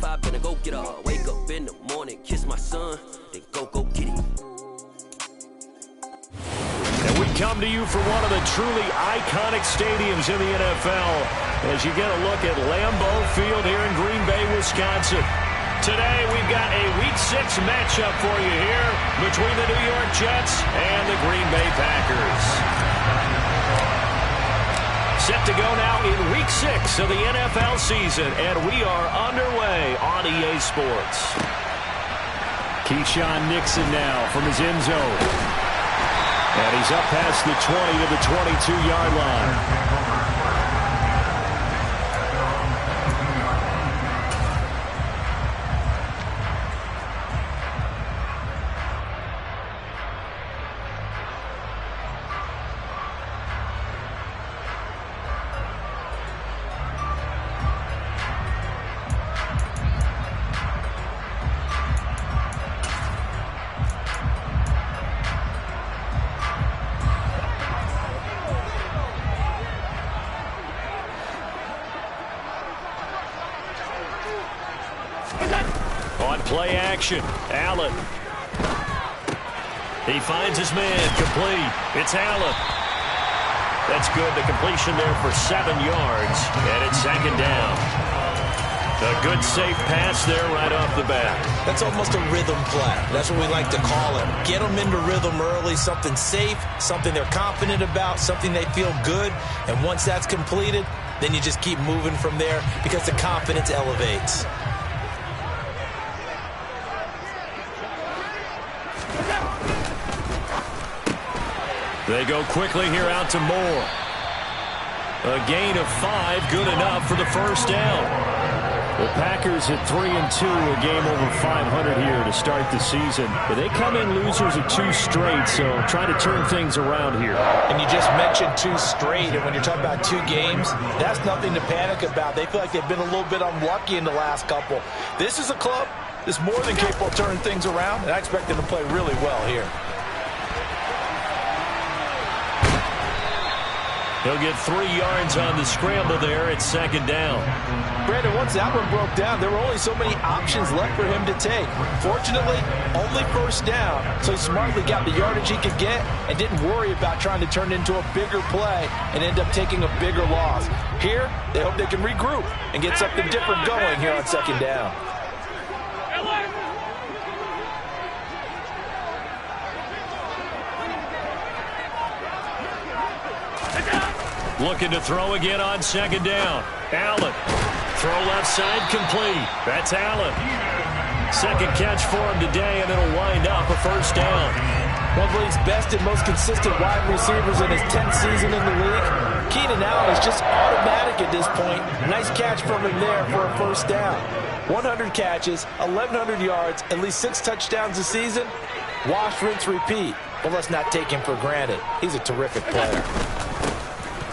I better go get her. Wake up in the morning, kiss my son, then go get him. And we come to you from one of the truly iconic stadiums in the NFL as you get a look at Lambeau Field here in Green Bay, Wisconsin. Today we've got a Week 6 matchup for you here between the New York Jets and the Green Bay Packers. Set to go now in Week 6 of the NFL season, and we are underway on EA Sports. Keyshawn Nixon now from his end zone. And he's up past the 20 to the 22-yard line. On play action, Allen. He finds his man, complete. It's Allen. That's good. The completion there for 7 yards, and it's second down. A good, safe pass there right off the bat. That's almost a rhythm play. That's what we like to call it. Get them into rhythm early, something safe, something they're confident about, something they feel good. And once that's completed, then you just keep moving from there because the confidence elevates. They go quickly here out to Moore. A gain of 5, good enough for the first down. The Packers at 3-2, a game over 500 here to start the season. But they come in losers of 2 straight, so trying to turn things around here. And you just mentioned 2 straight, and when you're talking about 2 games, that's nothing to panic about. They feel like they've been a little bit unlucky in the last couple. This is a club that's more than capable of turning things around, and I expect them to play really well here. He'll get 3 yards on the scramble there at second down. Brandon, once that one broke down, there were only so many options left for him to take. Fortunately, only first down, so he smartly got the yardage he could get and didn't worry about trying to turn it into a bigger play and end up taking a bigger loss. Here, they hope they can regroup and get something different going here on second down. Looking to throw again on second down. Allen. Throw left side complete. That's Allen. Second catch for him today, and it'll wind up a first down. One of the league's best and most consistent wide receivers in his 10th season in the league. Keenan Allen is just automatic at this point. Nice catch from him there for a first down. 100 catches, 1,100 yards, at least 6 touchdowns a season. Wash, rinse, repeat. But let's not take him for granted. He's a terrific player.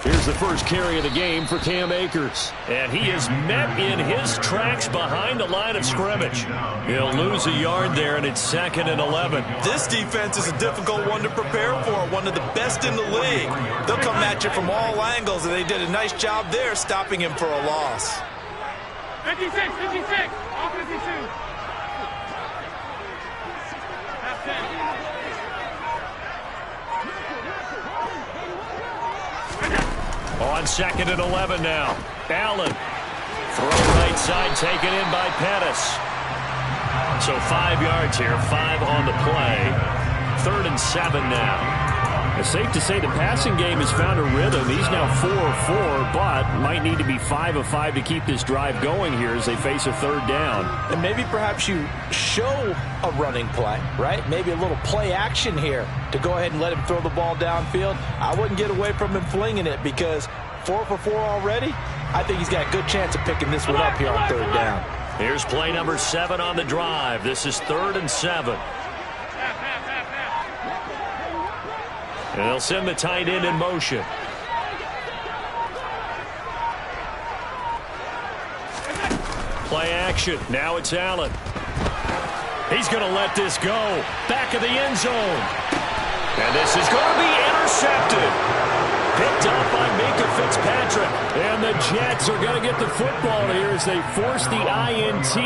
Here's the first carry of the game for Cam Akers. And he is met in his tracks behind the line of scrimmage. He'll lose a yard there, and it's 2nd and 11. This defense is a difficult one to prepare for, one of the best in the league. They'll come at you from all angles, and they did a nice job there stopping him for a loss. 56, all 52. Half 10. On 2nd and 11 now. Allen. Throw right side taken in by Pettis. So 5 yards here, 5 on the play. 3rd and 7 now. It's safe to say the passing game has found a rhythm. He's now 4 of 4, but might need to be 5 of 5 to keep this drive going here as they face a 3rd down. And maybe perhaps you show a running play, right? Maybe a little play action here to go ahead and let him throw the ball downfield. I wouldn't get away from him flinging it because 4 for 4 already. I think he's got a good chance of picking this one up here on 3rd down. Here's play number 7 on the drive. This is 3rd and 7. And they'll send the tight end in motion. Play action. Now it's Allen. He's going to let this go. Back of the end zone. And this is going to be intercepted. Picked up by Minka Fitzpatrick. And the Jets are going to get the football here as they force the INT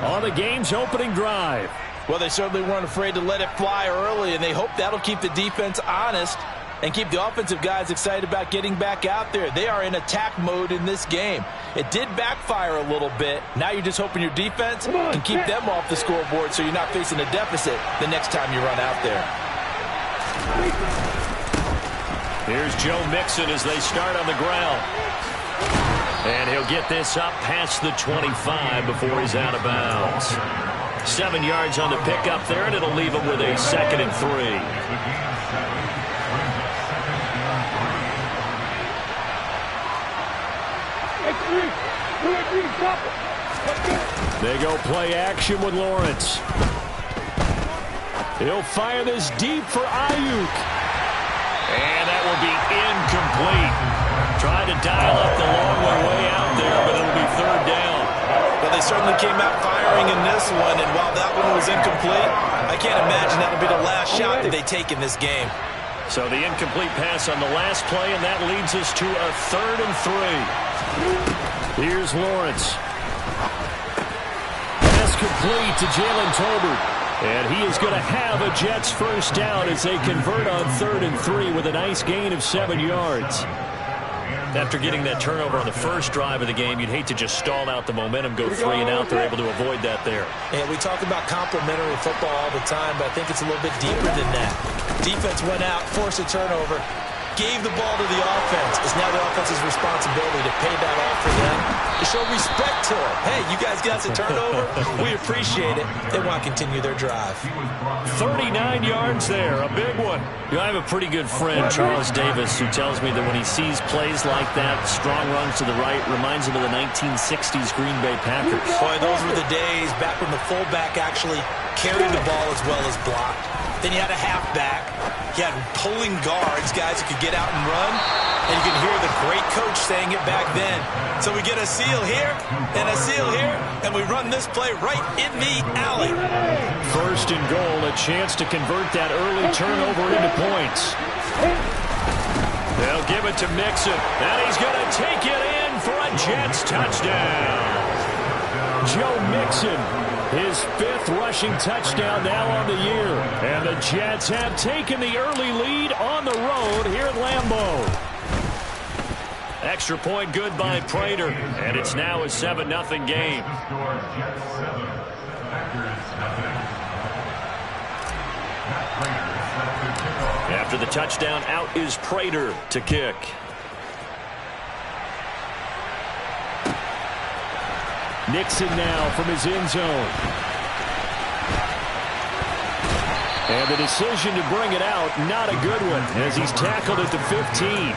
on the game's opening drive. Well, they certainly weren't afraid to let it fly early, and they hope that'll keep the defense honest and keep the offensive guys excited about getting back out there. They are in attack mode in this game. It did backfire a little bit. Now you're just hoping your defense can keep them off the scoreboard so you're not facing a deficit the next time you run out there. Here's Joe Mixon as they start on the ground. And he'll get this up past the 25 before he's out of bounds. 7 yards on the pickup there, and it'll leave him with a 2nd and 3. They go play action with Lawrence. He'll fire this deep for Ayuk. And that will be incomplete. Trying to dial up the long way out there, but it'll be 3rd down. Well, they certainly came out firing in this one, and while that one was incomplete, I can't imagine that'll be the last shot that they take in this game. So the incomplete pass on the last play, and that leads us to a 3rd and 3. Here's Lawrence. Pass complete to Jalen Tolbert. And he is going to have a Jets first down as they convert on 3rd and 3 with a nice gain of 7 yards. After getting that turnover on the first drive of the game, you'd hate to just stall out the momentum, go 3 and out. They're able to avoid that there. And we talk about complementary football all the time, but I think it's a little bit deeper than that. Defense went out, forced a turnover, gave the ball to the offense. It's now the offense's responsibility to pay that off for them, to show respect to it. Hey, you guys got a turnover. We appreciate it. They want to continue their drive. 39 yards there, a big one. You know, I have a pretty good friend, Charles Davis, who tells me that when he sees plays like that, strong runs to the right, reminds him of the 1960s Green Bay Packers. Boy, those were the days back when the fullback actually carried the ball as well as blocked. Then you had a halfback. You had pulling guards, guys who could get out and run. And you can hear the great coach saying it back then. So we get a seal here and a seal here, and we run this play right in the alley. 1st and goal, a chance to convert that early turnover into points. They'll give it to Mixon, and he's going to take it in for a Jets touchdown. Joe Mixon, his 5th rushing touchdown now on the year. And the Jets have taken the early lead on the road here at Lambeau. Extra point good by Prater, and it's now a 7-0 game. After the touchdown, out is Prater to kick. Nixon now from his end zone. And the decision to bring it out, not a good one, as he's tackled at the 15.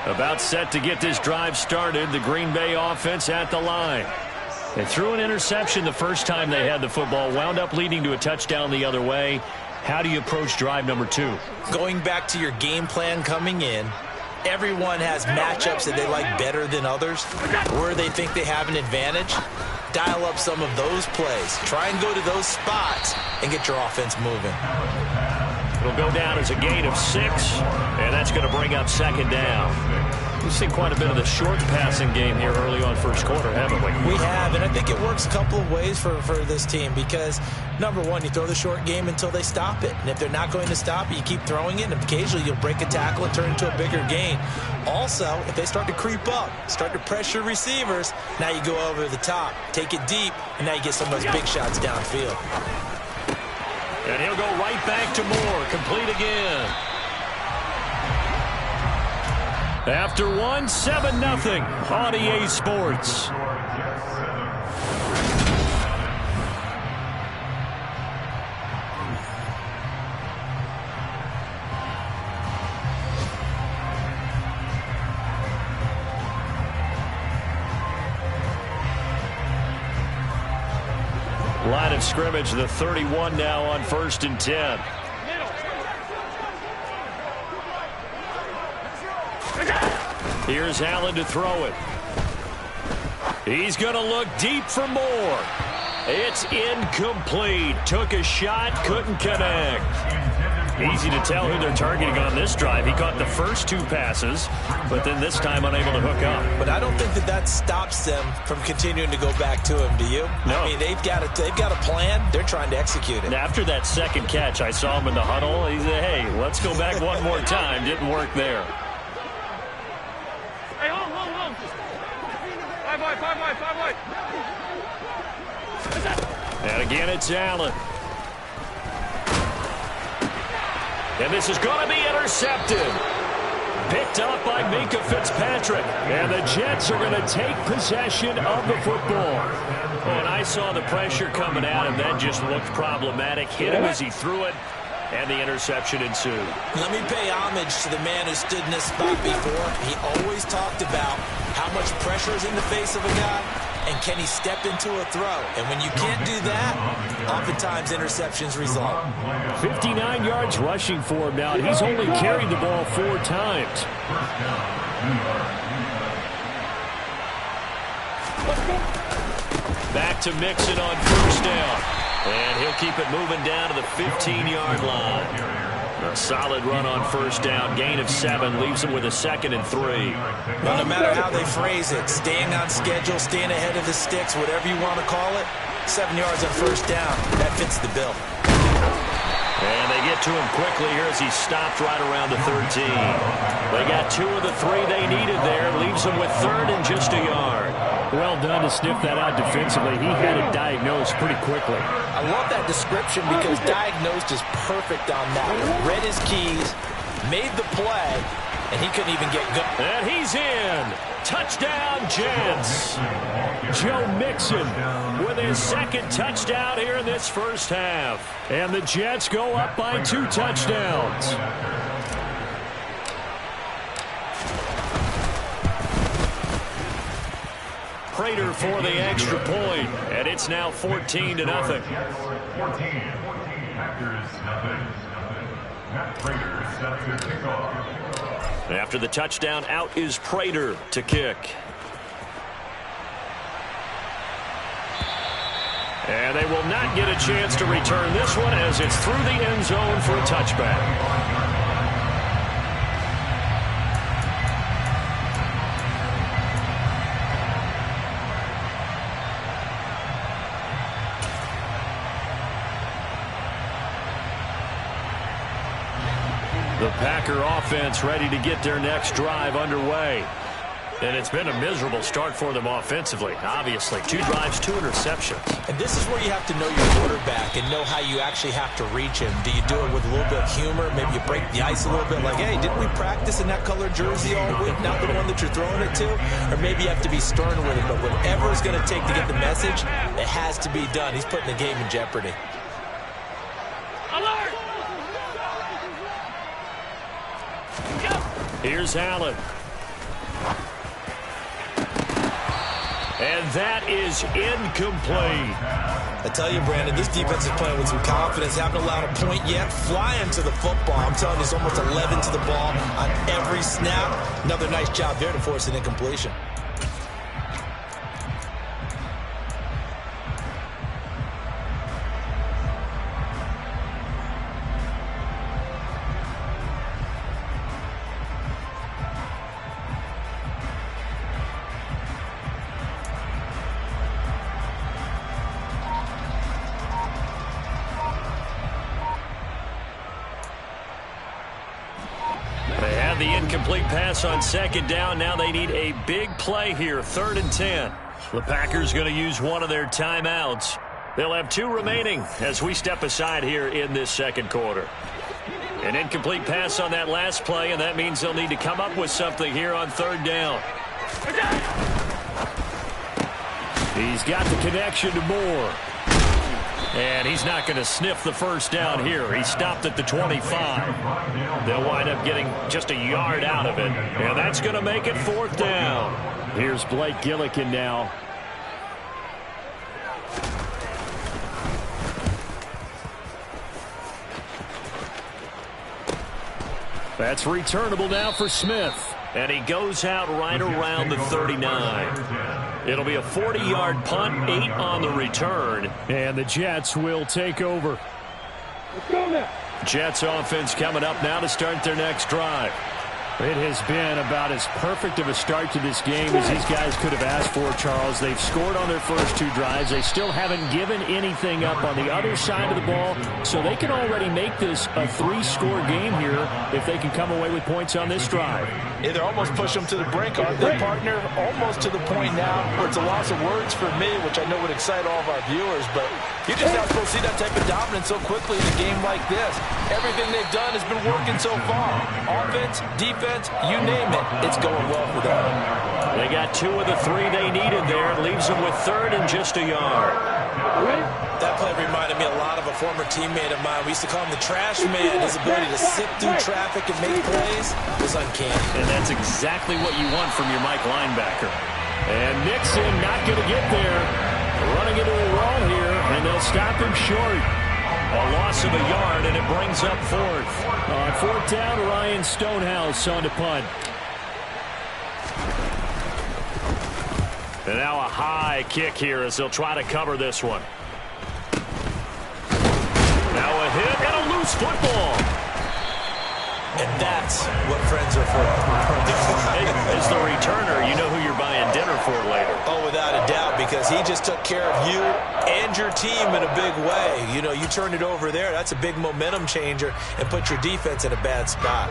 About set to get this drive started, the Green Bay offense at the line. They threw an interception the first time they had the football, wound up leading to a touchdown the other way. How do you approach drive number 2? Going back to your game plan coming in, everyone has matchups that they like better than others, where they think they have an advantage. Dial up some of those plays. Try and go to those spots and get your offense moving. It'll go down as a gain of 6, and that's going to bring up 2nd down. We've seen quite a bit of the short passing game here early on first quarter, haven't we? We have, and I think it works a couple of ways for this team because, number one, you throw the short game until they stop it. And if they're not going to stop it, you keep throwing it, and occasionally you'll break a tackle and turn it into a bigger gain. Also, if they start to creep up, start to pressure receivers, now you go over the top, take it deep, and now you get some of those big shots downfield. And he'll go right back to Moore, complete again. After 7-0 on EA Sports. Line of scrimmage, the 31 now on 1st and 10. Here's Allen to throw it. He's going to look deep for more. It's incomplete. Took a shot, couldn't connect. Easy to tell who they're targeting on this drive. He caught the first 2 passes, but then this time unable to hook up. But I don't think that stops them from continuing to go back to him, do you? No. I mean, they've got a plan. They're trying to execute it. And after that second catch, I saw him in the huddle. He said, hey, let's go back one more time. Didn't work there. Hey, hold. 5 wide. And again, it's Allen. And this is going to be intercepted. Picked up by Minkah Fitzpatrick. And the Jets are going to take possession of the football. And I saw the pressure coming at him. That just looked problematic. Hit him as he threw it. And the interception ensued. Let me pay homage to the man who stood in this spot before. He always talked about how much pressure is in the face of a guy, and can he step into a throw. And when you can't do that, oftentimes interceptions result. 59 yards rushing for him now. He's only carried the ball 4 times. Back to Mixon on first down. And he'll keep it moving down to the 15-yard line. A solid run on first down. Gain of 7 leaves him with a 2nd and 3. Well, no matter how they phrase it, staying on schedule, staying ahead of the sticks, whatever you want to call it, 7 yards on first down, that fits the bill. And they get to him quickly here as he stopped right around the 13. They got 2 of the 3 they needed there. Leaves them with 3rd and just a yard. Well done to sniff that out defensively. He had it diagnosed pretty quickly. I love that description because diagnosed is perfect on that. Read his keys, made the play, and he couldn't even get good. And he's in. Touchdown, Jets. Joe Mixon with his 2nd touchdown here in this first half. And the Jets go up by 2 touchdowns. Prater for the extra point, and it's now 14-0. 14, Packers, nothing. Matt Prater set to kick off. After the touchdown, out is Prater to kick. And they will not get a chance to return this one as it's through the end zone for a touchback. The Packer offense ready to get their next drive underway. And it's been a miserable start for them offensively, obviously. 2 drives, 2 interceptions. And this is where you have to know your quarterback and know how you actually have to reach him. Do you do it with a little bit of humor? Maybe you break the ice a little bit like, hey, didn't we practice in that colored jersey all week, not the one that you're throwing it to? Or maybe you have to be stern with it. But whatever it's going to take to get the message, it has to be done. He's putting the game in jeopardy. Alert! Here's Allen. And that is incomplete. I tell you, Brandon, this defense is playing with some confidence. Haven't allowed a point yet. Flying to the football. I'm telling you, it's almost 11 to the ball on every snap. Another nice job there to force an incompletion. The incomplete pass on 2nd down. Now they need a big play here. 3rd and 10. The Packers going to use one of their timeouts. They'll have 2 remaining as we step aside here in this 2nd quarter. An incomplete pass on that last play, and that means they'll need to come up with something here on 3rd down. He's got the connection to Moore. And he's not going to sniff the first down here. He stopped at the 25. They'll wind up getting just a yard out of it. And that's going to make it 4th down. Here's Blake Gillikin now. That's returnable now for Smith. And he goes out right around the 39. It'll be a 40-yard punt, 8 on the return. And the Jets will take over. Let's go now. Jets offense coming up now to start their next drive. It has been about as perfect of a start to this game as these guys could have asked for, Charles. They've scored on their first 2 drives. They still haven't given anything up on the other side of the ball, so they can already make this a 3-score game here if they can come away with points on this drive. Yeah, they're almost pushing them to the brink, aren't they, partner? Almost to the point now where it's a loss of words for me, which I know would excite all of our viewers, but you're just not supposed to see that type of dominance so quickly in a game like this. Everything they've done has been working so far. Offense, defense, you name it, it's going well for them. They got 2 of the 3 they needed there. It leaves them with 3rd and just a yard. That play reminded me a lot of a former teammate of mine. We used to call him the trash man. His ability to sift through traffic and make plays was uncanny. And that's exactly what you want from your Mike linebacker. And Nixon not going to get there. Running into a wall here, and they'll stop him short. A loss of a yard, and it brings up 4th. On 4th down, Ryan Stonehouse on to punt. And now a high kick here as they'll try to cover this one. Now a hit and a loose football. And that's what friends are for. Hey, as the returner, you know who you're buying dinner for later. Oh, without a doubt, because he just took care of you and your team in a big way. You know, you turned it over there. That's a big momentum changer and put your defense in a bad spot.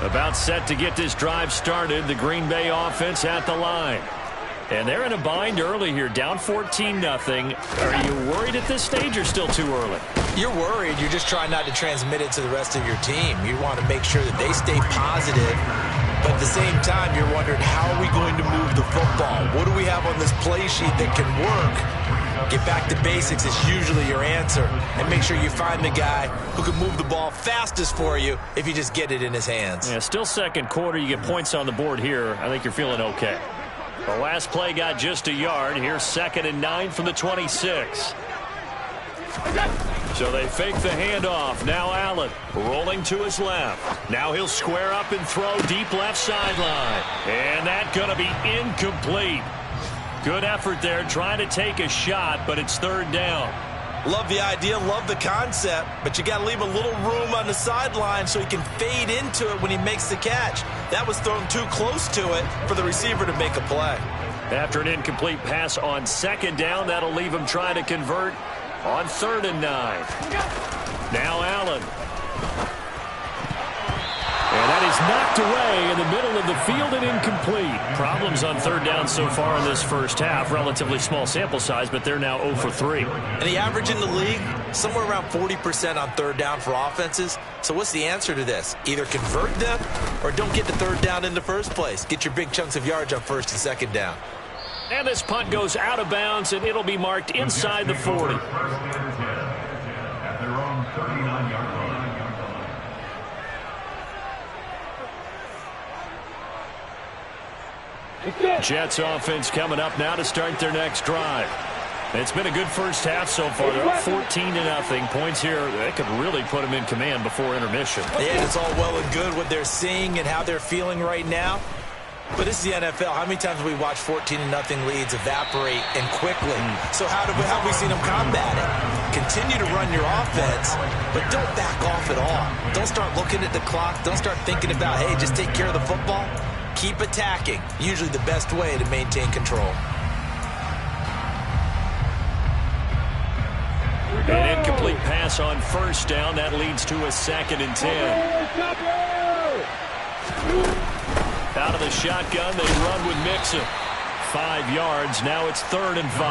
About set to get this drive started, the Green Bay offense at the line. And they're in a bind early here, down 14-0. Are you worried at this stage or still too early? You're worried. You're just trying not to transmit it to the rest of your team. You want to make sure that they stay positive. But at the same time, you're wondering, how are we going to move the football? What do we have on this play sheet that can work? Get back to basics is usually your answer. And make sure you find the guy who can move the ball fastest for you if you just get it in his hands. Yeah, still second quarter. You get points on the board here. I think you're feeling okay. The last play got just a yard. Here's 2nd and 9 from the 26. So they fake the handoff. Now Allen rolling to his left. Now he'll square up and throw deep left sideline. And that's going to be incomplete. Good effort there trying to take a shot, but it's 3rd down. Love the idea, love the concept, but you got to leave a little room on the sideline so he can fade into it when he makes the catch. That was thrown too close to it for the receiver to make a play. After an incomplete pass on 2nd down, that'll leave him trying to convert on 3rd and 9. Now Allen. And that is knocked away in the middle of the field and incomplete. Problems on 3rd down so far in this first half. Relatively small sample size, but they're now 0 for 3. And the average in the league, somewhere around 40% on 3rd down for offenses. So what's the answer to this? Either convert them or don't get to 3rd down in the first place. Get your big chunks of yards on 1st and 2nd down. And this punt goes out of bounds, and it'll be marked inside the 40. At their own 39-yard line. Jets offense coming up now to start their next drive. It's been a good first half so far. They're up 14-0. Points here, they could really put them in command before intermission. Yeah, it's all well and good what they're seeing and how they're feeling right now. But this is the NFL. How many times have we watched 14-0 leads evaporate and quickly? So how have we seen them combat it? Continue to run your offense, but don't back off at all. Don't start looking at the clock. Don't start thinking about, hey, just take care of the football. Keep attacking. Usually the best way to maintain control. An incomplete pass on 1st down. That leads to a 2nd and 10. Out of the shotgun, they run with Mixon. 5 yards. Now it's 3rd and 5.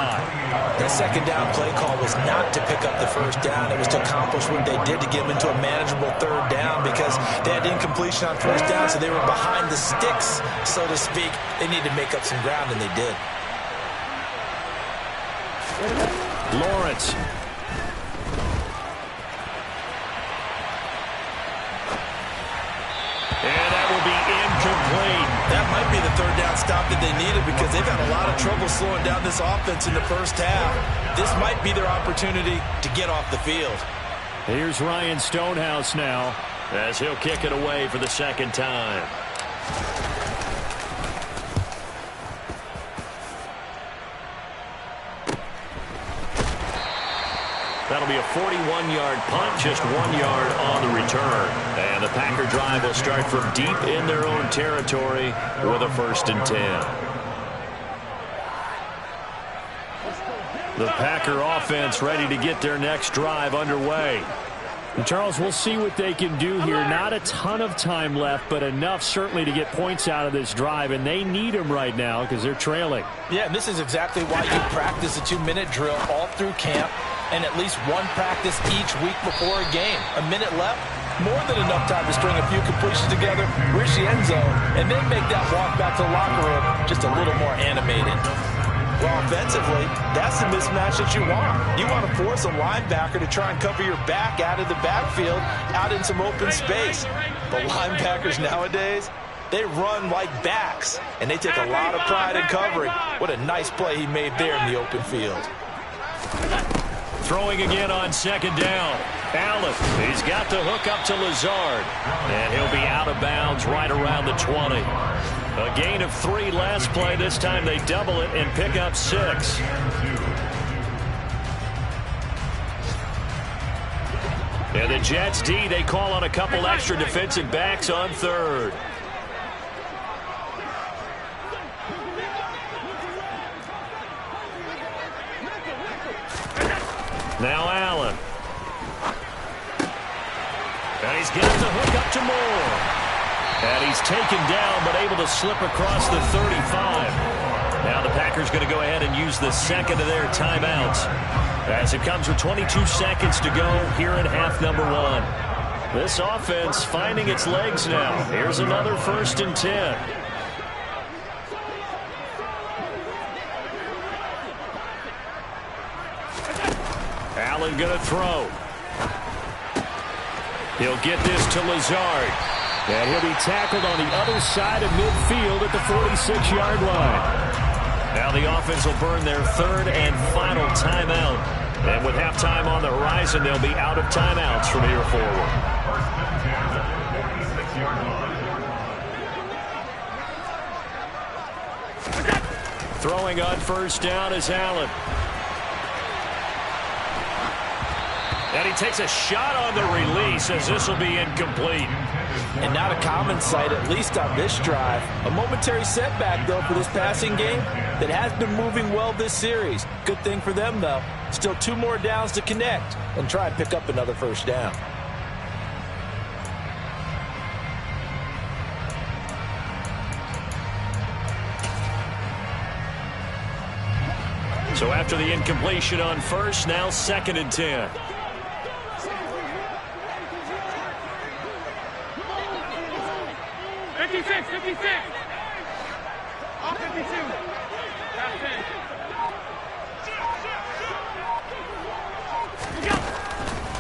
That 2nd down play call was not to pick up the 1st down. It was to accomplish what they did to get them into a manageable 3rd down because they had incompletion on 1st down, so they were behind the sticks, so to speak. They needed to make up some ground, and they did. Lawrence. And that will be incomplete. That might be the 3rd down stop that they needed because they've had a lot of trouble slowing down this offense in the first half. This might be their opportunity to get off the field. Here's Ryan Stonehouse now, as he'll kick it away for the 2nd time. be a 41-yard punt, just 1 yard on the return. And the Packer drive will start from deep in their own territory with a 1st and 10. The Packer offense ready to get their next drive underway. And Charles, we'll see what they can do here. Not a ton of time left, but enough certainly to get points out of this drive, and they need them right now because they're trailing. Yeah, and this is exactly why you practice a 2-minute drill all through camp and at least one practice each week before a game. A minute left, more than enough time to string a few completions together, reach the end zone, and then make that walk back to the locker room just a little more animated. Well, offensively, that's the mismatch that you want. You want to force a linebacker to try and cover your back out of the backfield, out in some open space. But linebackers nowadays, they run like backs, and they take a lot of pride in covering. What a nice play he made there in the open field. Throwing again on 2nd down. Allen, he's got the hook up to Lazard, and he'll be out of bounds right around the 20. A gain of 3 last play. This time they double it and pick up 6. And the Jets D, they call on a couple extra defensive backs on 3rd. Now Allen. And he's got the hook up to Moore. And he's taken down, but able to slip across the 35. Now the Packers going to go ahead and use the second of their timeouts, as it comes with 22 seconds to go here in half number 1. This offense finding its legs now. Here's another 1st and 10. Allen going to throw. He'll get this to Lazard. And he'll be tackled on the other side of midfield at the 46-yard line. Now the offense will burn their 3rd and final timeout. And with halftime on the horizon, they'll be out of timeouts from here forward. Throwing on 1st down is Allen. And he takes a shot on the release, as this will be incomplete. And not a common sight, at least on this drive. A momentary setback, though, for this passing game that has been moving well this series. Good thing for them, though. Still 2 more downs to connect and try and pick up another 1st down. So after the incompletion on 1st, now 2nd and 10.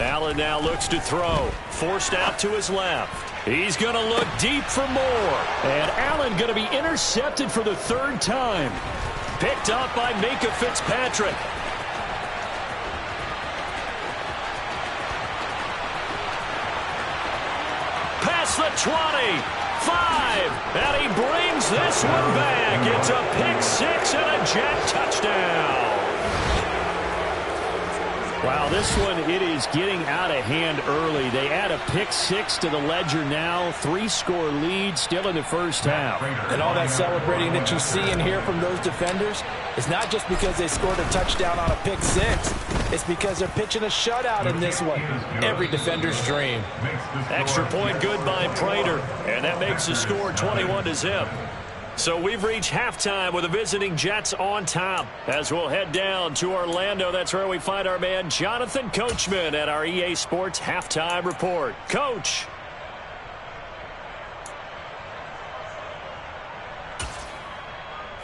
Allen now looks to throw. Forced out to his left. He's going to look deep for more. And Allen going to be intercepted for the 3rd time. Picked up by Minka Fitzpatrick. Past the 20. 5. And he brings this one back. It's a pick 6 and a Jet touchdown. Wow, this one, it is getting out of hand early. They add a pick 6 to the ledger now. 3-score lead still in the 1st half. And all that celebrating that you see and hear from those defenders is not just because they scored a touchdown on a pick 6. It's because they're pitching a shutout in this one. Every defender's dream. Extra point good by Prater. And that makes the score 21-0. So we've reached halftime with the visiting Jets on top. As we'll head down to Orlando, that's where we find our man Jonathan Coachman at our EA Sports Halftime Report. Coach.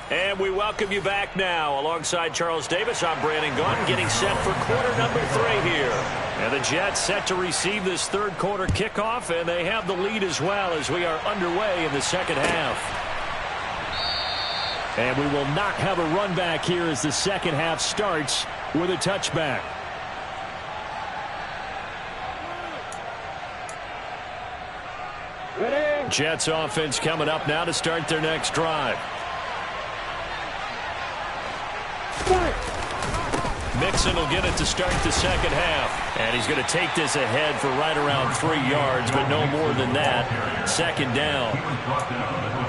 And we welcome you back now. Alongside Charles Davis, I'm Brandon Gunn, getting set for quarter number 3 here. And the Jets set to receive this 3rd quarter kickoff, and they have the lead as well as we are underway in the 2nd half. And we will not have a run back here as the 2nd half starts with a touchback. Ready? Jets offense coming up now to start their next drive. Mixon will get it to start the 2nd half. And he's going to take this ahead for right around 3 yards, but no more than that. Second down.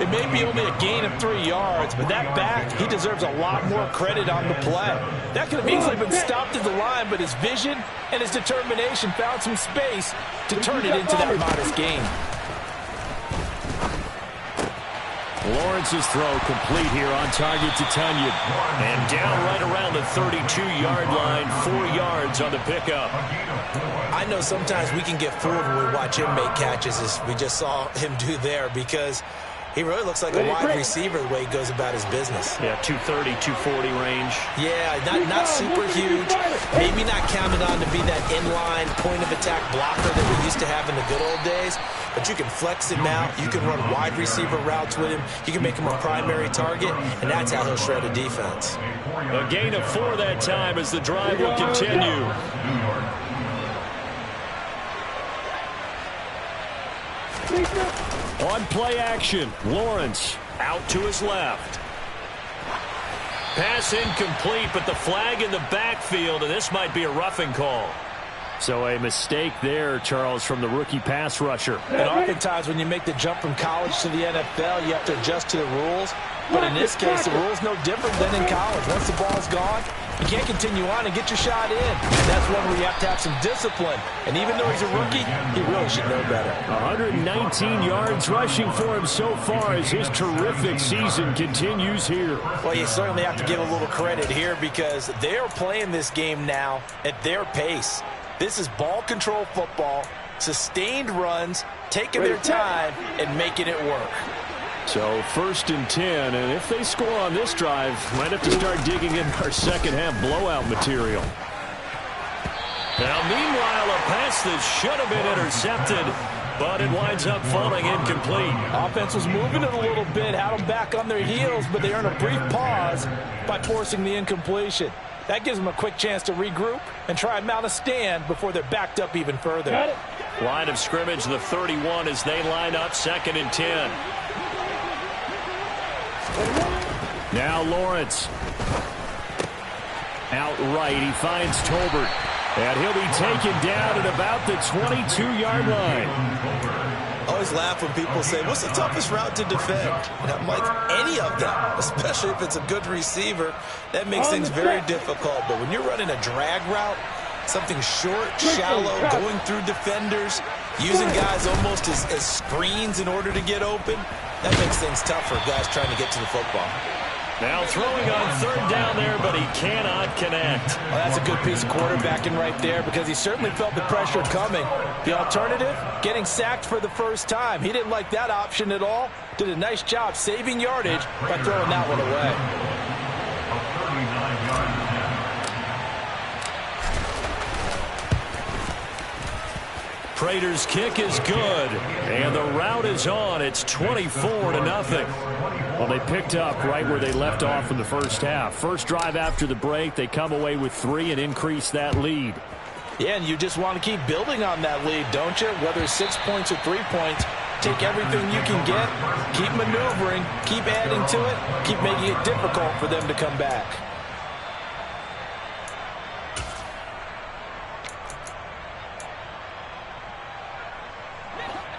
It may be only a gain of 3 yards, but that back, he deserves a lot more credit on the play. That could have easily been stopped at the line, but his vision and his determination found some space to turn it into that modest gain. Lawrence's throw complete here on target to Tunyon. And down right around the 32-yard line, 4 yards on the pickup. I know sometimes we can get fooled when we watch him make catches, as we just saw him do there, because he really looks like a wide receiver the way he goes about his business. Yeah, 230, 240 range. Yeah, not super huge. Maybe not counted on to be that inline point-of-attack blocker that we used to have in the good old days. But you can flex him out. You can run wide receiver routes with him. You can make him a primary target, and that's how he'll shred a defense. A gain of 4 that time as the drive will continue. On play action, Lawrence Out to his left. Pass incomplete, but the flag in the backfield, and this might be a roughing call. So a mistake there, Charles, from the rookie pass rusher. And oftentimes when you make the jump from college to the NFL, you have to adjust to the rules. But in this case, the rule's no different than in college. Once the ball's gone, you can't continue on and get your shot in. And that's one where you have to have some discipline. And even though he's a rookie, he really should know better. 119 yards rushing for him so far as his terrific season continues here. Well, you certainly have to give a little credit here because they're playing this game now at their pace. This is ball control football, sustained runs, taking their time and making it work. So 1st and 10, and if they score on this drive, might have to start digging in our second half blowout material. Now, meanwhile, a pass that should have been intercepted, but it winds up falling incomplete. Offense was moving it a little bit, had them back on their heels, but they earned a brief pause by forcing the incompletion. That gives them a quick chance to regroup and try and mount a stand before they're backed up even further. Line of scrimmage, the 31 as they line up 2nd and 10. Now Lawrence. Out right, he finds Tolbert. And he'll be taken down at about the 22-yard line. I always laugh when people say, what's the toughest route to defend? And I'm like, any of them, especially if it's a good receiver. That makes things very difficult. But when you're running a drag route, something short, shallow, going through defenders, using guys almost as screens in order to get open, that makes things tough for guys trying to get to the football. Now throwing on 3rd down there, but he cannot connect. Well, that's a good piece of quarterbacking right there because he certainly felt the pressure coming. The alternative, getting sacked for the first time. He didn't like that option at all. Did a nice job saving yardage by throwing that one away. Prater's kick is good, and the route is on. It's 24-0. Well, they picked up right where they left off in the first half. First drive after the break, they come away with 3 and increase that lead. Yeah, and you just want to keep building on that lead, don't you? Whether it's 6 points or 3 points, take everything you can get, keep maneuvering, keep adding to it, keep making it difficult for them to come back.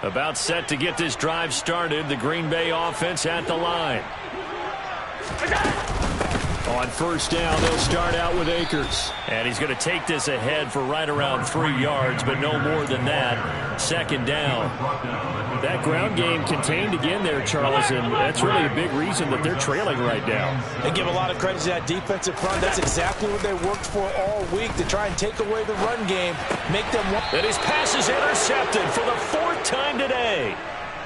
About set to get this drive started. The Green Bay offense at the line. On 1st down, they'll start out with Akers. And he's going to take this ahead for right around 3 yards, but no more than that. 2nd down. That ground game contained again there, Charles, and that's really a big reason that they're trailing right now. They give a lot of credit to that defensive front. That's exactly what they worked for all week, to try and take away the run game, make them... And his pass is intercepted for the 4th time today.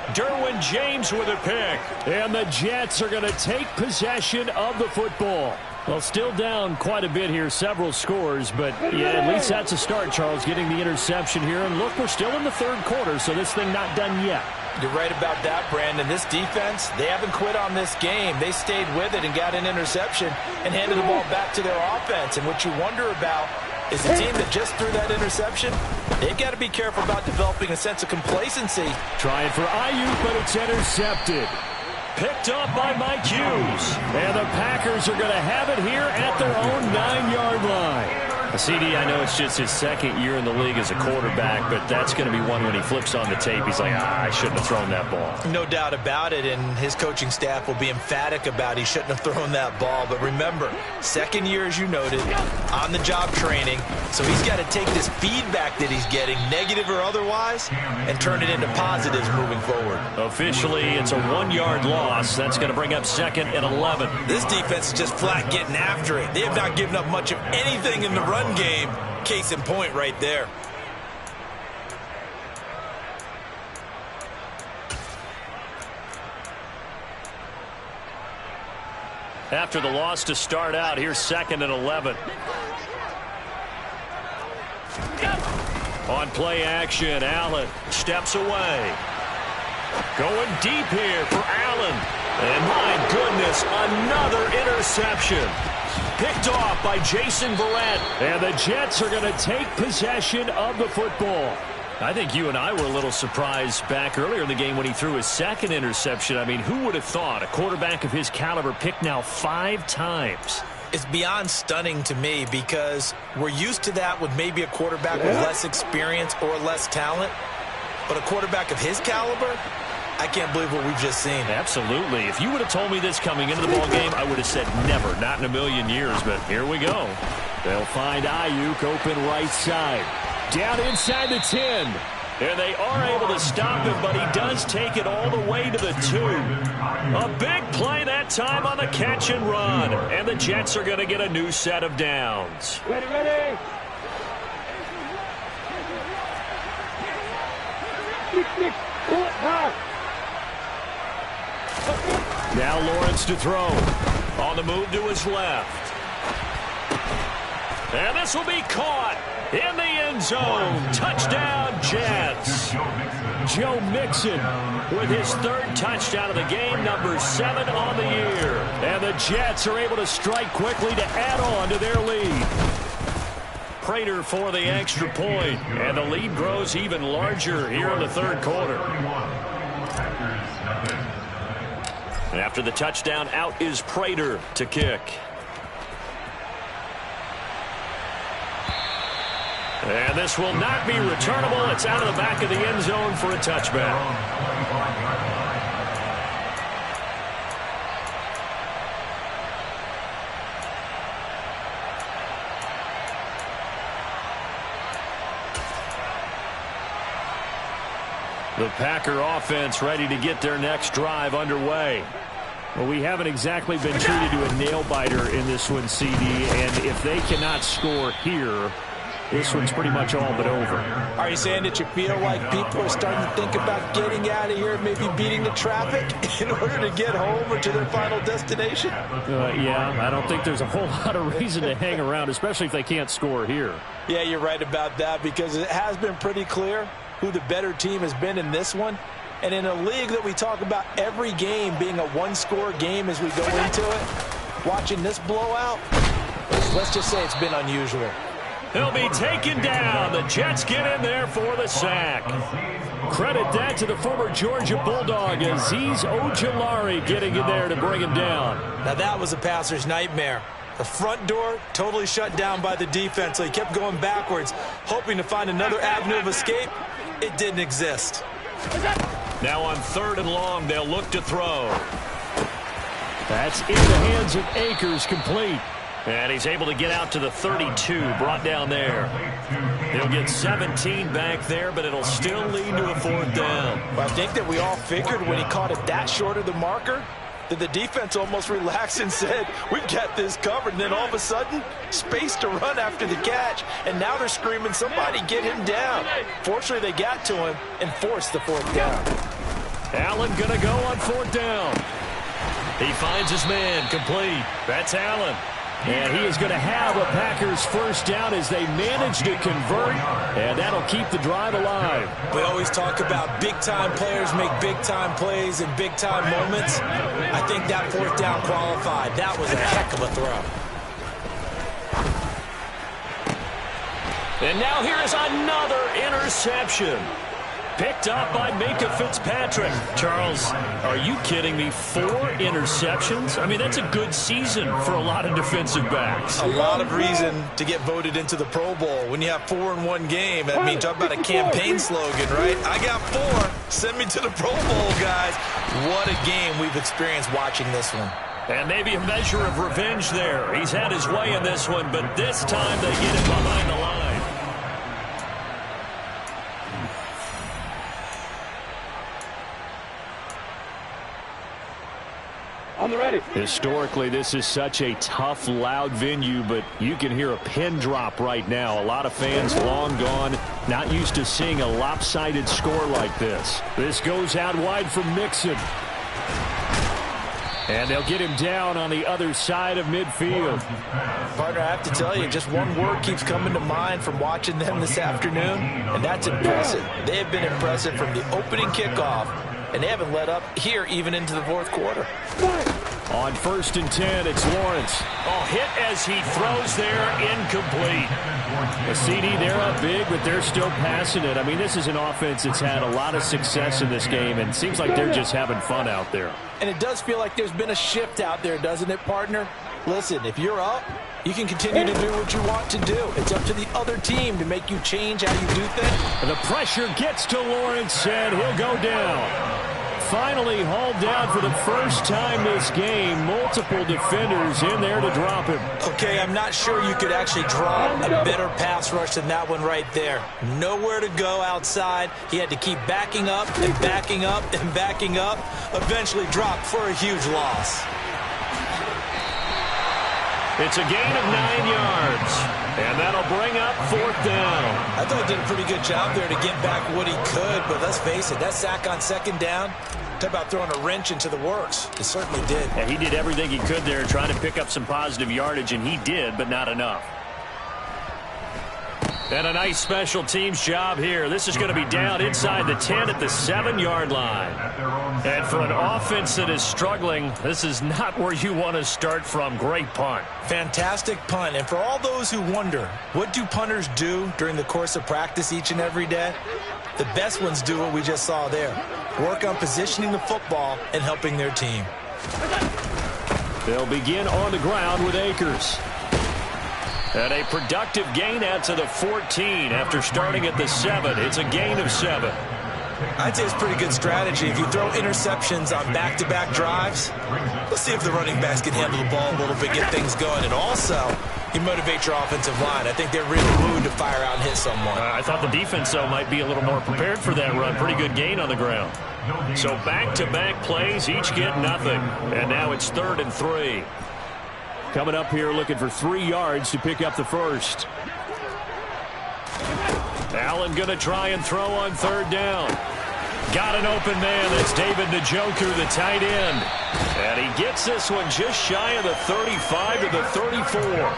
Derwin James with a pick. And the Jets are going to take possession of the football. Well, still down quite a bit here, several scores, but yeah, at least that's a start, Charles, getting the interception here. And look, we're still in the 3rd quarter, so this thing not done yet. You're right about that, Brandon. This defense, they haven't quit on this game. They stayed with it and got an interception and handed the ball back to their offense. And what you wonder about is the team that just threw that interception, they've got to be careful about developing a sense of complacency. Trying for Ayuk, but it's intercepted. Picked up by Mike Hughes. And the Packers are going to have it here at their own 9-yard line. CD, I know it's just his second year in the league as a quarterback, but that's going to be one when he flips on the tape. He's like, I shouldn't have thrown that ball. No doubt about it, and his coaching staff will be emphatic about he shouldn't have thrown that ball. But remember, second year, as you noted, on-the-job training, so he's got to take this feedback that he's getting, negative or otherwise, and turn it into positives moving forward. Officially, it's a 1-yard loss. That's going to bring up 2nd and 11. This defense is just flat getting after it. They have not given up much of anything in the run game. Case in point right there. After the loss to start out, here's 2nd and 11. On play action, Allen steps away. Going deep here for Allen. And my goodness, another interception. Picked off by Jason Verrett. And the Jets are going to take possession of the football. I think you and I were a little surprised back earlier in the game when he threw his 2nd interception. I mean, who would have thought a quarterback of his caliber picked now 5 times? It's beyond stunning to me because we're used to that with maybe a quarterback with less experience or less talent. But a quarterback of his caliber, I can't believe what we've just seen. Absolutely. If you would have told me this coming into the ball game, I would have said never, not in a million years. But here we go. They'll find Ayuk open right side. Down inside the 10. And they are able to stop him, but he does take it all the way to the 2. A big play that time on the catch and run. And the Jets are going to get a new set of downs. Ready, ready. Six, pull it hard. Now Lawrence to throw. On the move to his left. And this will be caught in the end zone. Touchdown, Jets. Joe Mixon with his 3rd touchdown of the game, number 7 on the year. And the Jets are able to strike quickly to add on to their lead. Prater for the extra point, and the lead grows even larger here in the 3rd quarter. And after the touchdown, out is Prater to kick. And this will not be returnable. It's out of the back of the end zone for a touchback. The Packer offense ready to get their next drive underway. Well, we haven't exactly been treated to a nail-biter in this one, CD, and if they cannot score here, this one's pretty much all but over. Are you saying that you feel like people are starting to think about getting out of here, maybe beating the traffic in order to get home or to their final destination? Yeah, I don't think there's a whole lot of reason to hang around, especially if they can't score here. Yeah, you're right about that because it has been pretty clear who the better team has been in this one. And in a league that we talk about every game being a one-score game as we go into it, watching this blowout, let's just say it's been unusual. He'll be taken down. The Jets get in there for the sack. Credit that to the former Georgia Bulldog, Azeez Ojulari getting in there to bring him down. Now that was a passer's nightmare. The front door totally shut down by the defense, so he kept going backwards, hoping to find another avenue of escape. It didn't exist. Now on 3rd and long, they'll look to throw. That's in the hands of Akers, complete. And he's able to get out to the 32, brought down there. He'll get 17 back there, but it'll still lead to a 4th down. Well, I think that we all figured when he caught it that short of the marker that the defense almost relaxed and said, we've got this covered. And then all of a sudden, space to run after the catch. And now they're screaming, somebody get him down. Fortunately, they got to him and forced the 4th down. Allen going to go on 4th down. He finds his man, complete. That's Allen. And he is going to have a Packers 1st down as they manage to convert, and that'll keep the drive alive. We always talk about big-time players make big-time plays in big-time moments. I think that 4th down qualified. That was a heck of a throw. And now here is another interception. Picked up by Minka Fitzpatrick. Charles, are you kidding me? 4 interceptions? I mean, that's a good season for a lot of defensive backs. A lot of reason to get voted into the Pro Bowl. When you have 4 in one game, I mean, talk about a campaign slogan, right? I got 4. Send me to the Pro Bowl, guys. What a game we've experienced watching this one. And maybe a measure of revenge there. He's had his way in this one, but this time they get him behind the line. On the ready. Historically, this is such a tough, loud venue, but you can hear a pin drop right now. A lot of fans long gone, not used to seeing a lopsided score like this. This goes out wide from Mixon. And they'll get him down on the other side of midfield. Partner, I have to tell you, just one word keeps coming to mind from watching them this afternoon, and that's impressive. They have been impressive from the opening kickoff, and they haven't let up here even into the fourth quarter. On 1st and 10, it's Lawrence. Oh, hit as he throws there, incomplete. A CD, they're up big, but they're still passing it. I mean, this is an offense that's had a lot of success in this game, and it seems like they're just having fun out there. And it does feel like there's been a shift out there, doesn't it, partner? Listen, if you're up, you can continue to do what you want to do. It's up to the other team to make you change how you do things. And the pressure gets to Lawrence, and he'll go down. Finally hauled down for the first time this game. Multiple defenders in there to drop him. Okay, I'm not sure you could actually draw a better pass rush than that one right there. Nowhere to go outside. He had to keep backing up and backing up and backing up. Eventually dropped for a huge loss. It's a gain of 9 yards. And that'll bring up 4th down. I thought he did a pretty good job there to get back what he could, but let's face it, that sack on 2nd down, talk about throwing a wrench into the works. It certainly did. Yeah, he did everything he could there trying to pick up some positive yardage, and he did, but not enough. And a nice special teams job here. This is going to be down inside the 10 at the 7-yard line. And for an offense that is struggling, this is not where you want to start from. Great punt. Fantastic punt. And for all those who wonder, what do punters do during the course of practice each and every day? The best ones do what we just saw there. Work on positioning the football and helping their team. They'll begin on the ground with Akers. And a productive gain out to the 14 after starting at the 7. It's a gain of 7. I'd say it's pretty good strategy. If you throw interceptions on back-to-back drives, let's see if the running backs can handle the ball a little bit, get things going. And also, you motivate your offensive line. I think they're really moved to fire out and hit someone. I thought the defense, though, might be a little more prepared for that run. Pretty good gain on the ground. So back-to-back plays, each get nothing. And now it's 3rd and 3. Coming up here looking for 3 yards to pick up the first. Allen going to try and throw on 3rd down. Got an open man. That's David Njoku, the tight end. And he gets this one just shy of the 35 to the 34.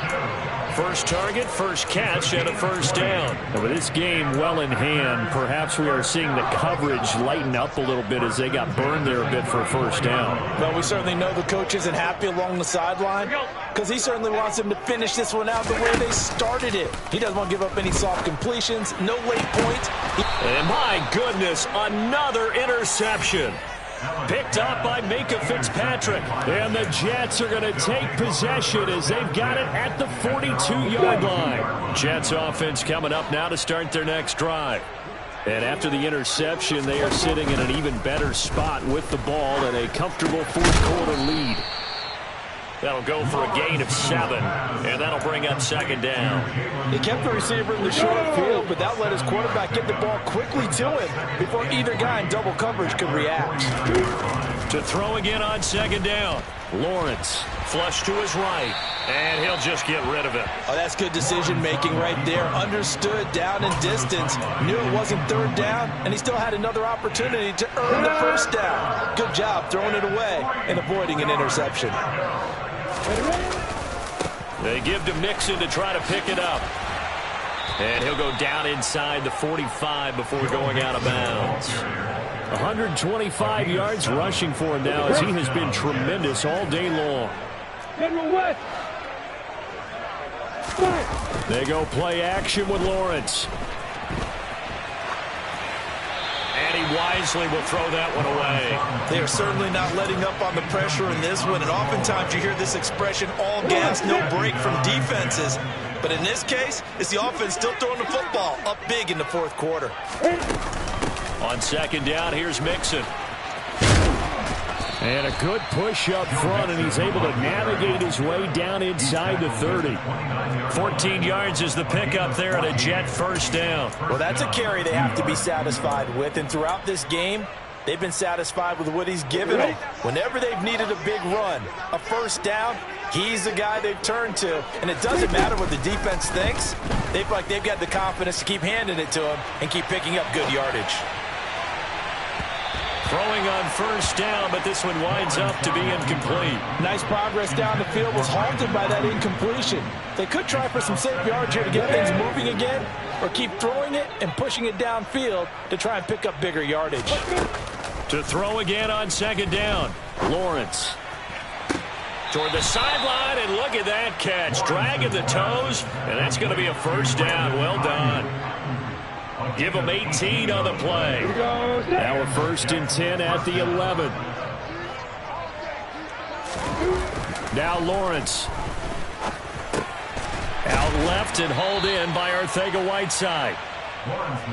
First target, first catch, and a 1st down. And with this game well in hand, perhaps we are seeing the coverage lighten up a little bit as they got burned there a bit for a 1st down. Well, we certainly know the coach isn't happy along the sideline because he certainly wants them to finish this one out the way they started it. He doesn't want to give up any soft completions, no late points. And my goodness, another interception. Picked up by Minka Fitzpatrick. And the Jets are going to take possession as they've got it at the 42-yard line. Jets offense coming up now to start their next drive. And after the interception, they are sitting in an even better spot with the ball and a comfortable 4th-quarter lead. That'll go for a gain of 7, and that'll bring up 2nd down. He kept the receiver in the short field, but that let his quarterback get the ball quickly to him before either guy in double coverage could react. To throw again on 2nd down. Lawrence, flush to his right, and he'll just get rid of it. Oh, that's good decision-making right there. Understood down and distance. Knew it wasn't 3rd down, and he still had another opportunity to earn the 1st down. Good job throwing it away and avoiding an interception. They give to Mixon to try to pick it up. And he'll go down inside the 45 before going out of bounds. 125 yards rushing for him now as he has been tremendous all day long. They go play action with Lawrence. wisely will throw that one away. They are certainly not letting up on the pressure in this one, and oftentimes you hear this expression, all gas, no break from defenses. But in this case, it's the offense still throwing the football up big in the fourth quarter. On second down, here's Mixon. And a good push up front, and he's able to navigate his way down inside the 30. 14 yards is the pickup there at a Jet first down. Well, that's a carry they have to be satisfied with, and throughout this game, they've been satisfied with what he's given them. Whenever they've needed a big run, a first down, he's the guy they've turned to. And it doesn't matter what the defense thinks. They feel like they've got the confidence to keep handing it to him and keep picking up good yardage. Throwing on first down, but this one winds up to be incomplete. Nice progress down the field, was halted by that incompletion. They could try for some safe yards here to get things moving again, or keep throwing it and pushing it downfield to try and pick up bigger yardage. To throw again on second down, Lawrence. Toward the sideline, and look at that catch. Dragging the toes, and that's going to be a first down. Well done. Give them 18 on the play. Now a 1st and 10 at the 11. Now Lawrence. Out left and hauled in by Arcega-Whiteside.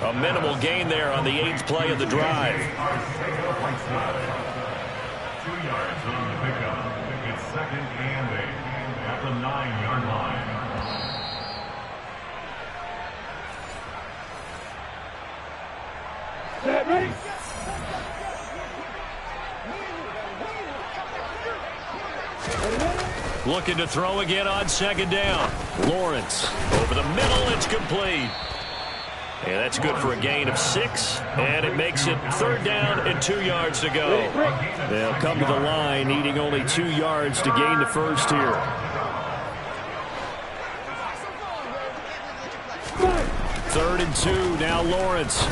A minimal gain there on the 8th play of the drive. 2 yards on the pickup. It's 2nd and 8 at the 9-yard line. Ready? Looking to throw again on second down. Lawrence over the middle. It's complete. And that's good for a gain of 6. And it makes it 3rd down and 2 yards to go. They'll come to the line needing only 2 yards to gain the first here. 3rd and 2. Now Lawrence.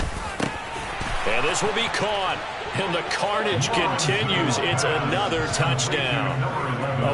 And this will be caught. And the carnage continues. It's another touchdown.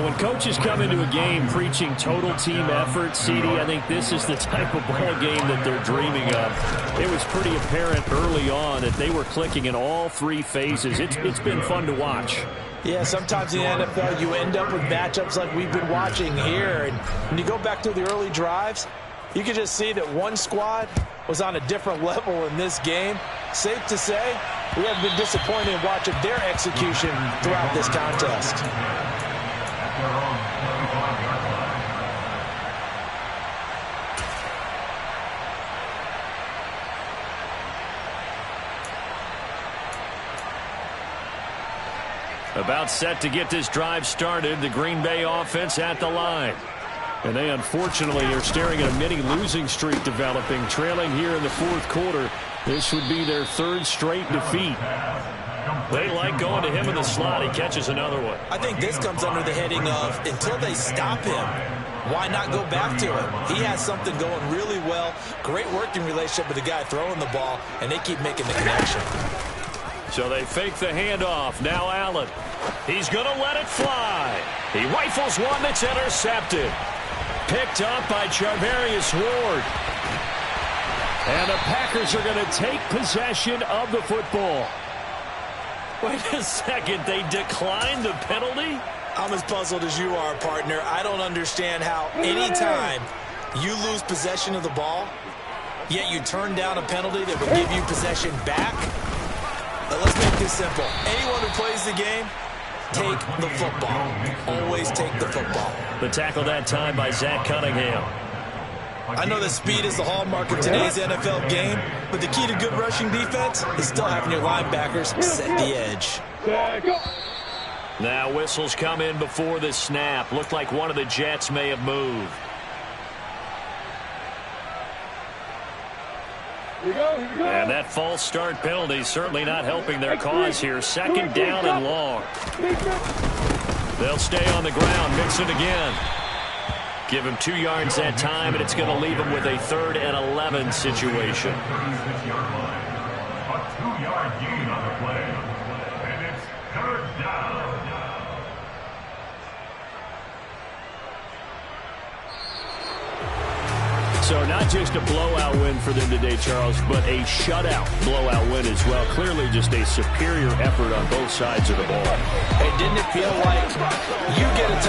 When coaches come into a game preaching total team effort, CD, I think this is the type of ball game that they're dreaming of. It was pretty apparent early on that they were clicking in all 3 phases. It's been fun to watch. Yeah, sometimes in the NFL you end up with matchups like we've been watching here. And when you go back to the early drives, you can just see that one squad was on a different level in this game. Safe to say, we haven't been disappointed in watching their execution throughout this contest. About set to get this drive started, the Green Bay offense at the line. And they unfortunately are staring at a mini losing streak developing, trailing here in the 4th quarter. This would be their 3rd straight defeat. They like going to him in the slot. He catches another one. I think this comes under the heading of, until they stop him, why not go back to him? He has something going really well. Great working relationship with the guy throwing the ball, and they keep making the connection. So they fake the handoff. Now Allen. He's going to let it fly. He rifles one that's intercepted. Picked up by Charvarius Ward. And the Packers are going to take possession of the football. Wait a second. They declined the penalty? I'm as puzzled as you are, partner. I don't understand how anytime you lose possession of the ball, yet you turn down a penalty that would give you possession back. Now let's make this simple. Anyone who plays the game, take the football. Always take the football. The tackle that time by Zach Cunningham. I know that speed is the hallmark of today's NFL game, but the key to good rushing defense is still having your linebackers set the edge. Now whistles come in before the snap. Looked like one of the Jets may have moved. And that false start penalty certainly not helping their cause here. 2nd down and long. They'll stay on the ground. Mixon again. Give him 2 yards that time, and it's going to leave him with a 3rd and 11 situation. 36-yard line. A 2-yard gain on the play. And it's 3rd down. So not just a blowout win for them today, Charles, but a shutout blowout win as well. Clearly just a superior effort on both sides of the ball. Hey, didn't it feel like you get a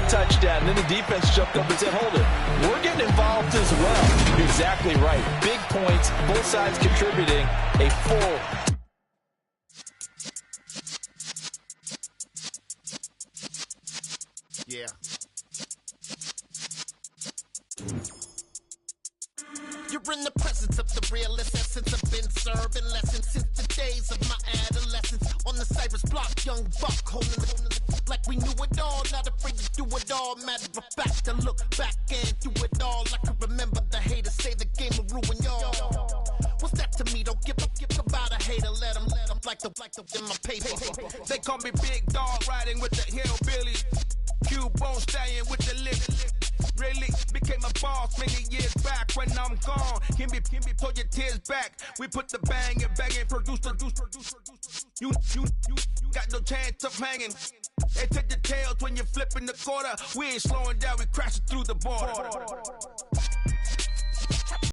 touchdown, and then the defense jumped up and said, hold it, we're getting involved as well. You're exactly right. Big points, both sides contributing, a full. Yeah. You're in the presence of the realest essence. I've been serving lessons since the days of my adolescence. On the Cypress block, young buck holding it like we knew it all. Not afraid to do it all. Matter of fact, to look back and do it all. I can remember the haters say the game will ruin y'all. What's that to me? Don't give about a hater. Let them like the in my paper. They call me Big Dog, riding with the hillbilly. Q-Bone stallion with the lip. Really became a boss many years back. When I'm gone, can be pull your tears back. We put the bang and produce. You got no chance of hanging. They take the tails when you're flipping the quarter. We ain't slowing down, we crashing through the border.